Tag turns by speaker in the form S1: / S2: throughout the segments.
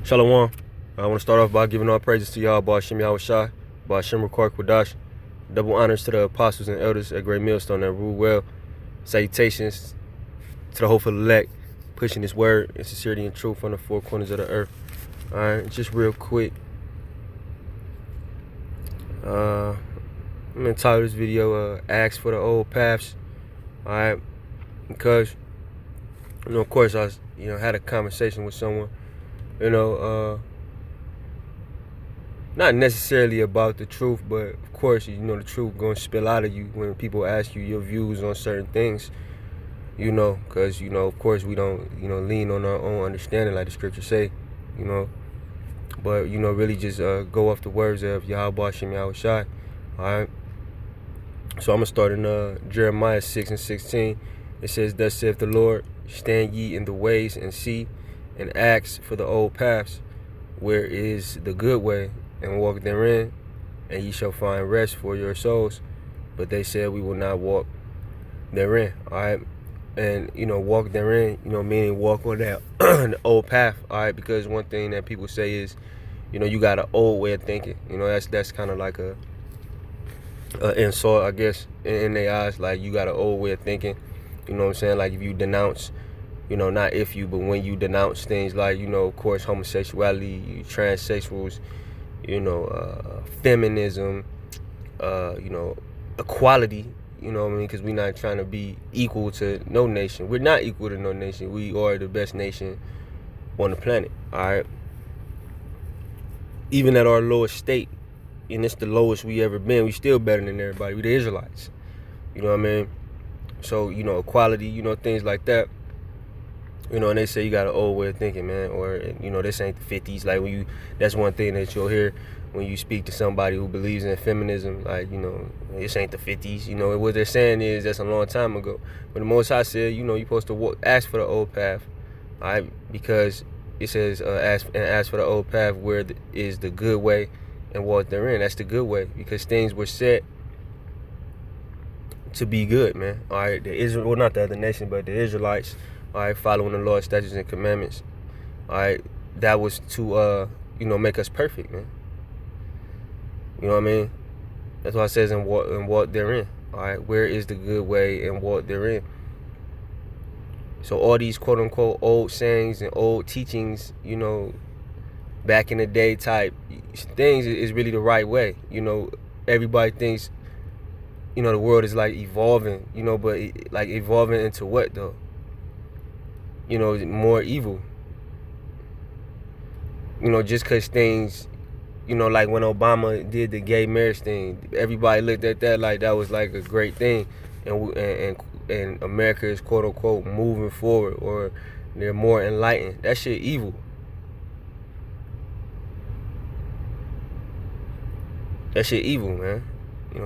S1: Shalom. I want to start off by giving all praises to Yahweh Ba'Shem Yahushai, Ba'Shem Rakar Quadash. Double honors to the apostles and elders at Great Millstone that rule well. Salutations to the hopeful elect, pushing this word and sincerity and truth on the four corners of the earth. Alright, just real quick. I'm going to title this video, Ask for the Old Paths. Alright, because, of course, I had a conversation with someone, not necessarily about the truth, but of course, the truth going to spill out of you when people ask you your views on certain things, because, of course, we don't, lean on our own understanding like the scriptures say, but, really just go off the words of Yahweh Ba'Shem Yahushai, all right? So I'm going to start in Jeremiah 6:16. It says, "Thus saith the Lord, stand ye in the ways and see, and ask for the old paths, where is the good way, and walk therein, and ye shall find rest for your souls. But they said, we will not walk therein." All right, and walk therein, meaning walk on that the old path. All right, because one thing that people say is, you got an old way of thinking. That's kind of like a insult, I guess, in their eyes. Like, you got an old way of thinking. You know what I'm saying? Like, if you denounce, not if you, but when you denounce things like, of course, homosexuality, transsexuals, feminism, equality, what I mean? Because we're not trying to be equal to no nation. We're not equal to no nation. We are the best nation on the planet, all right? Even at our lowest state, and it's the lowest we ever been, we still better than everybody. We the Israelites, you know what I mean? So, equality, things like that. And they say you got an old way of thinking, man, or, this ain't the 50s. Like, that's one thing that you'll hear when you speak to somebody who believes in feminism, like, this ain't the 50s. What they're saying is that's a long time ago. But the Most High said, you're supposed to ask for the old path, all right? Because it says, ask for the old path, where is the good way, and walk therein. That's the good way, because things were set to be good, man. All right, not the other nation, but the Israelites, all right, following the law, statutes, and commandments. All right, that was to make us perfect, man. You know what I mean? That's why it says and walk therein. All right, where is the good way, and walk therein. So all these quote unquote old sayings and old teachings, back in the day type things is really the right way. Everybody thinks, the world is like evolving, but like evolving into what though? More evil. Just because things, like when Obama did the gay marriage thing, everybody looked at that like that was like a great thing, and America is quote unquote moving forward, or they're more enlightened. That shit evil. That shit evil, man.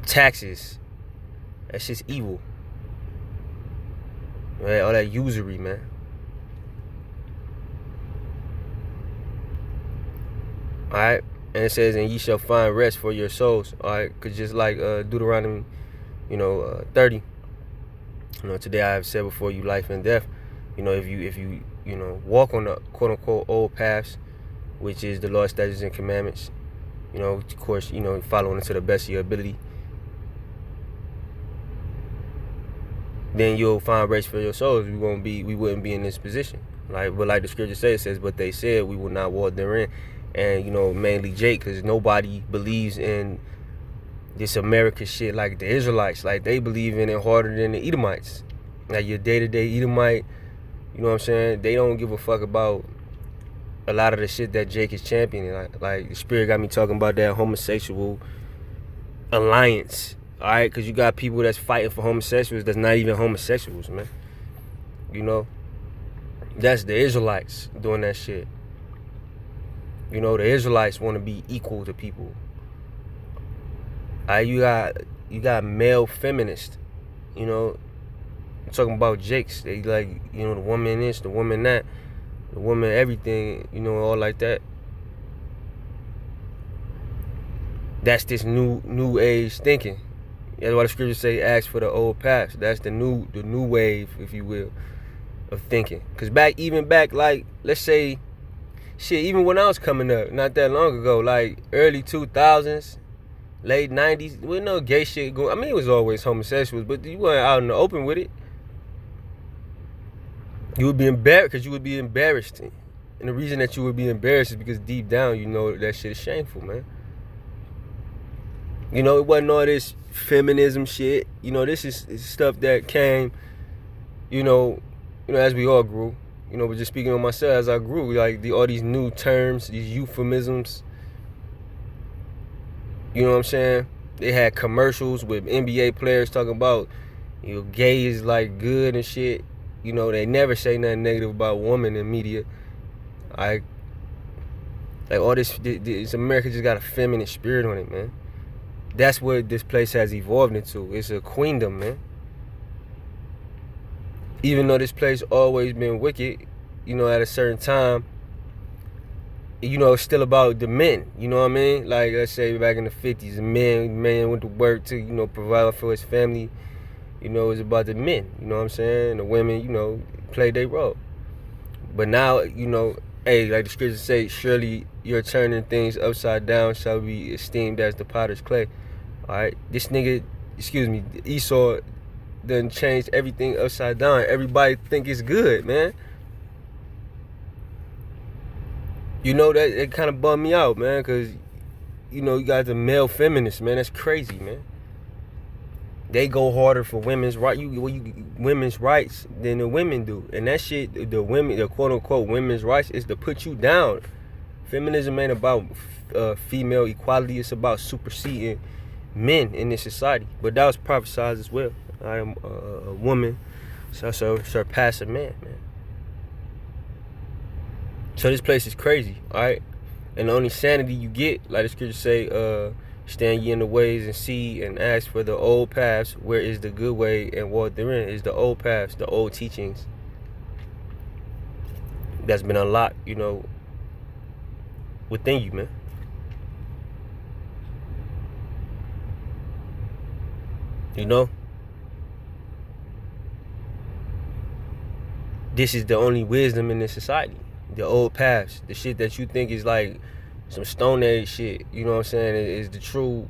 S1: Taxes. That shit's evil. Right? All that usury, man. Alright? And it says, and ye shall find rest for your souls. Alright? Because just like Deuteronomy, 30. Today I have set before you life and death. If you walk on the quote unquote old paths, which is the law, statutes, and commandments, of course, following it to the best of your ability, then you'll find rest for your souls. We wouldn't be in this position. But like the scripture says, it says, but they said we will not walk therein. And, mainly Jake, because nobody believes in this America shit like the Israelites. Like, they believe in it harder than the Edomites. Like, your day-to-day Edomite, you know what I'm saying? They don't give a fuck about a lot of the shit that Jake is championing. Like the Spirit got me talking about that homosexual alliance. All right, because you got people that's fighting for homosexuals that's not even homosexuals, man. That's the Israelites doing that shit. The Israelites want to be equal to people. All right, you got male feminists. I'm talking about Jakes. They like, the woman this, the woman that, the woman everything, all like that. That's this new age thinking. That's why the scriptures say, ask for the old paths. That's the new wave, if you will, of thinking. Because even back, like, let's say shit, even when I was coming up, not that long ago, like early 2000s, late 90s, with no gay shit going. I mean, it was always homosexuals, but you weren't out in the open with it. You would be embarrassed because you would be embarrassed. And the reason that you would be embarrassed is because deep down you know that shit is shameful, man. You know, it wasn't all this feminism shit. You know, this is stuff that came, you know, as we all grew. You know, but just speaking on myself, as I grew, like all these new terms, these euphemisms. You know what I'm saying? They had commercials with NBA players talking about, you know, gay is like good and shit. You know, they never say nothing negative about women in media. Like all this America just got a feminine spirit on it, man. That's what this place has evolved into. It's a queendom, man. Even though this place always been wicked, you know, at a certain time, you know, it's still about the men. You know what I mean? Like, let's say back in the 50s, the man went to work to, you know, provide for his family. You know, it's about the men. You know what I'm saying? The women, you know, played their role. But now, you know, hey, like the scriptures say, surely you're turning things upside down shall be esteemed as the potter's clay. All right? This nigga, Esau done changed everything upside down. Everybody think it's good, man. You know, that it kind of bummed me out, man, because, you know, you got the male feminists, man. That's crazy, man. They go harder for women's women's rights than the women do. And that shit, the quote-unquote women's rights is to put you down. Feminism ain't about female equality. It's about superseding men in this society. But that was prophesied as well. I am a woman, so surpass a man, man. So this place is crazy, all right? And the only sanity you get, like the scriptures say, stand ye in the ways and see and ask for the old paths, where is the good way and walk therein. Is the old paths, the old teachings that's been unlocked, you know, within you, man. You know? This is the only wisdom in this society. The old paths, the shit that you think is like some Stone Age shit, you know what I'm saying, is the true,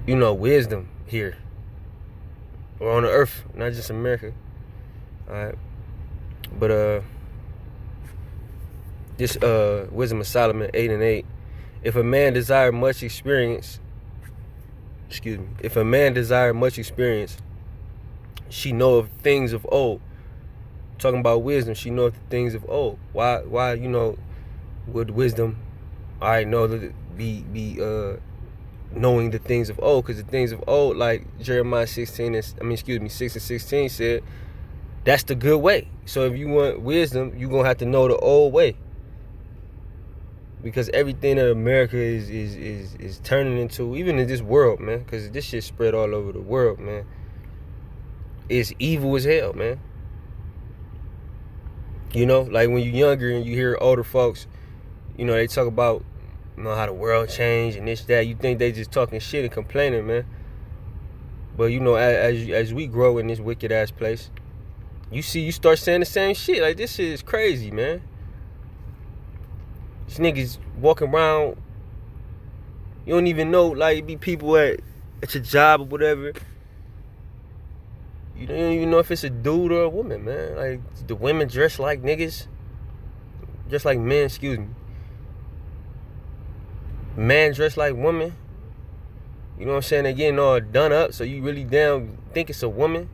S1: you know, wisdom here. Or on the earth, not just America. Alright. But this Wisdom of Solomon 8:8. If a man desire much experience, she know of things of old. Talking about wisdom, she know of the things of old. Why, you know, would wisdom, I know that be knowing the things of old? Because the things of old, like Jeremiah 6 and 16 said, that's the good way. So if you want wisdom, you're gonna have to know the old way. Because everything that America is turning into, even in this world, man, because this shit spread all over the world, man, is evil as hell, man. You know, like when you're younger and you hear older folks, you know, they talk about, you know, how the world changed and this, that. You think they just talking shit and complaining, man. But, you know, as we grow in this wicked ass place, you start saying the same shit. Like, this shit is crazy, man. These niggas walking around, you don't even know, like, it be people at your job or whatever. You don't even know if it's a dude or a woman, man. Like, the women dress like niggas. Just like men, Man dress like women. You know what I'm saying? They getting all done up, so you really damn think it's a woman.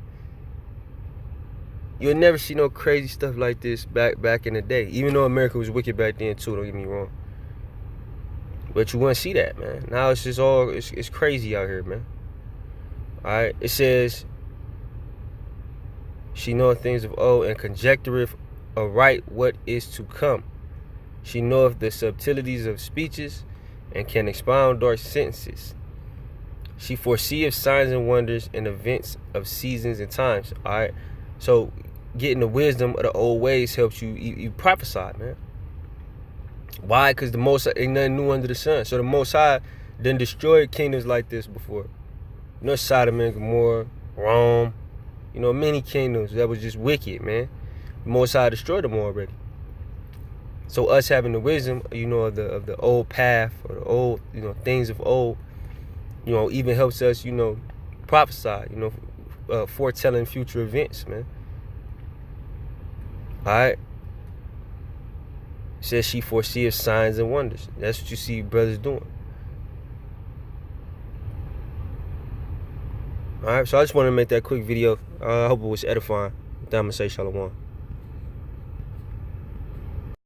S1: You'll never see no crazy stuff like this back in the day. Even though America was wicked back then too, don't get me wrong. But you wouldn't see that, man. Now it's just it's crazy out here, man. Alright, it says, she knoweth things of old, and conjectureth aright what is to come. She knoweth the subtleties of speeches, and can expound dark sentences. She foreseeth signs and wonders, and events of seasons and times. Alright, so getting the wisdom of the old ways helps you prophesy, man. Why? Because the Most High ain't nothing new under the sun. So the Most High done destroyed kingdoms like this before. You know, Sodom and Gomorrah, Rome. You know, many kingdoms that was just wicked, man. The Most High destroyed them already. So us having the wisdom, you know, of the old path or the old, you know, things of old, you know, even helps us, you know, prophesy, you know, foretelling future events, man. All right. Says she foresees signs and wonders. That's what you see brothers doing. All right, so I just want to make that quick video. I hope it was edifying. Then I'm gonna say shalom.